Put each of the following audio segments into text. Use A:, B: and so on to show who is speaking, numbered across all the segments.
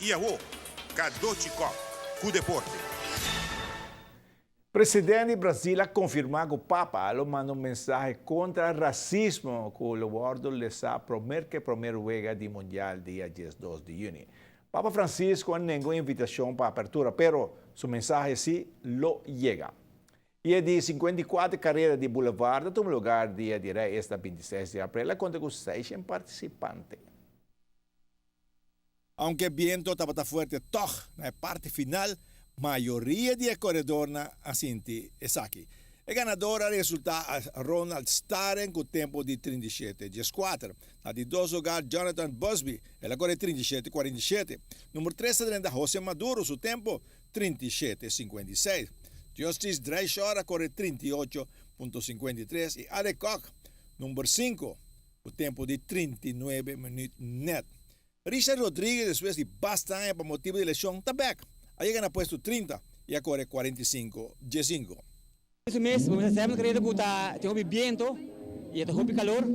A: Iaô, Cadochicó, com o deporte.
B: Presidente do Brasil ha confirmado que o Papa mandou mensagem contra o racismo que o governo lhes ha prometido que a primeira vez do Mundial dia 12 de junho. Papa Francisco não negou invitação para a apertura, mas sua mensagem sim lo chega. E é de 54 carreiras de Boulevard, toma lugar dia de esta 26 de abril, conta com 6 participantes.
C: Aunque viento estaba fuerte, na parte final, maioria de corredor na assinti esaki. E ganadora resulta Ronald Staren com tempo de 37,14. Na de dois lugar, Jonathan Busby, ela corre 37,47. Número 3 da José Maduro, seu tempo 37,56. Justice Dreishora corre 38,53. E Alec Koch, número 5, o tempo de 39 minutos net. Richard Rodrigues, después de bastante por motivo de lesión, está back. Ahí gana puesto 30 y corre 45,15.
D: Esse mês, vamos fazer uma corrida que tem um viento e tem um calor.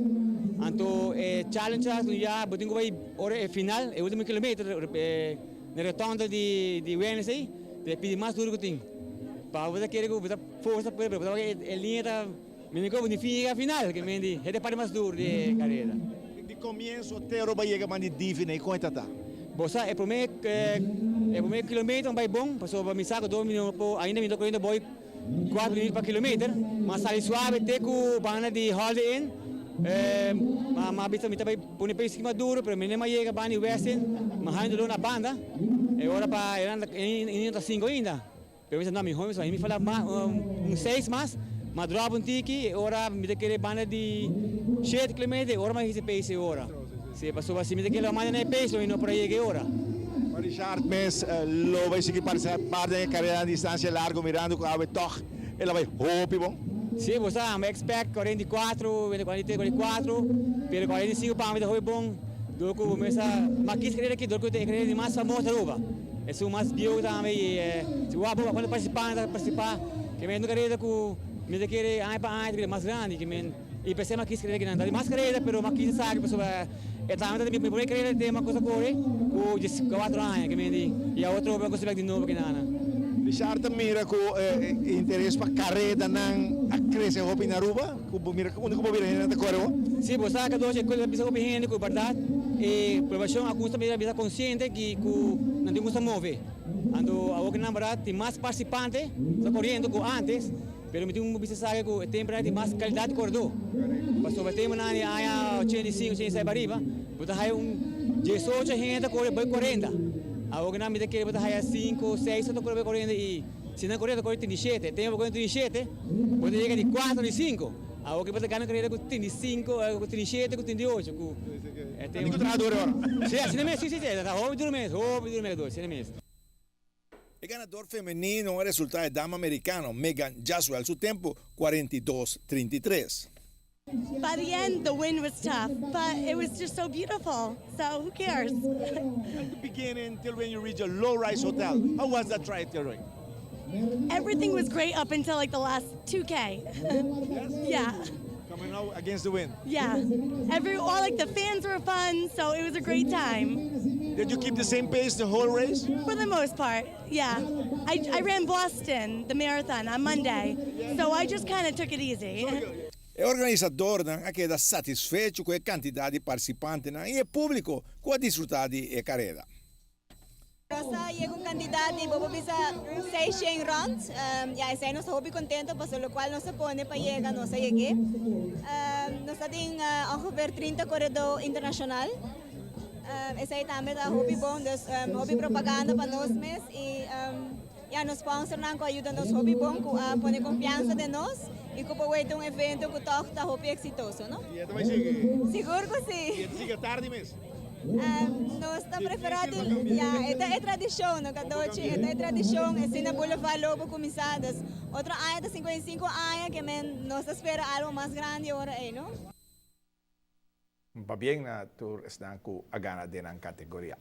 D: Então, challenge já, botinho vai hora final, é o último quilômetro, na rotonda de Wednesday, de pedir mais duro que tem. Para você querer que você força para a linha da menina bonifica a final, que mendi, é de parte mais duro de carreira.
C: De comienzo, Tero vai chegar mais define, quanto está?
D: Bossa, é o primeiro quilômetro vai bom, passou para me saco 2 minutos, ainda me estou correndo boi 4 minutos por quilômetro, mas sai suave, tem com banda de Holiday Inn, mas bisa me também põe para cima duro, para mim não chega banda de Western, mas ainda na banda, é hora para ainda 5 ainda, pero isso não me ruim, só me fala 6 mais, mas drop tiki, hora me tem que banda de 7 km, hora mais esse pace hora. Se passou assim, me tem que mandar na pace, e não para chegar hora.
C: Richard Mes lo vai seguir para parte da carreira de distância larga, mirando com a toch, ela vai hope bom.
D: Sim, você me expect 44, 43, 44, pero 45 para mim é bom. Do que começa, mas quis querer aqui, do que tem querer de mais famosa roupa. É o mais bio também, se o abo quando participar, que me não querer com me tem querer ai para ai, mais grande, que me e pensei mas quis querer que não, mais querer, pero mas quis sabe pessoa é também me primeiro querer ter uma coisa corre, com 4 anos que me diz, e a outra coisa vai de novo que nada.
C: Richard mira com interesse para carreira não a crescer hope na rua, com mira onde como mira na corre.
D: Sim, você sabe que hoje coisa bisa com gente com verdade e provavelmente a custa bisa consciente que não tem como mover. Ando a outra na verdade tem mais participantes, está correndo com antes. Pero me tem bisa sabe que tem para mais qualidade de corredor. Passou vai ter uma área 85, 86 para arriba, botar aí 18 gente corre bem 40. A outra me tem que botar aí 5, 6 só corre bem 40 e se não correr corre 37, tem correr 37, pode chegar de 4 e 5. A outra pode ganhar corrida com 35, com 37, com 38, com
C: tem que treinador agora.
D: Sim, assim mesmo, sim, tá houve duro mesmo, assim mesmo.
C: O ganador femenino é o resultado da dama americana Megan Jaswell, seu tempo 42,33.
E: By the end, the wind was tough, but it was just so beautiful. So who cares?
C: At the beginning, till when you reach a low-rise hotel, how was that trajectory?
E: Everything was great up until like the last 2K. Yeah.
C: Coming out against the wind.
E: Yeah. All like the fans were fun, so it was a great time.
C: Did you keep the same pace the whole race?
E: For the most part, yeah. I ran Boston, the marathon, on Monday, so I just kind of took it easy.
C: O organizador queda satisfeito com a quantidade de participantes e o público que ha desfrutado da carreira.
F: Rosa llega un candidato y vamos a 600 rounds. Ya ese nos hobby contento, por lo cual no se pone para llegar, no se llegue. Nos tem ongeveer 30 corredor internacional. Esse aí também é hobby bom, dus hobby propaganda para nós mesmos e já nos sponsor não ajuda nos hobby bom, que põe confiança de nós e que pode ter evento que está hobby exitoso, não?
C: E também sigue.
F: Seguro que sim.
C: E sigue tarde mesmo.
F: Nós está preparado, é tradição, não Cadochi, é tradição, assim na Boulevard Lobo começadas. Outra área de 55 anos que nós espera algo mais grande agora aí, não?
B: Para bem na tour estão com a gana de na categoria.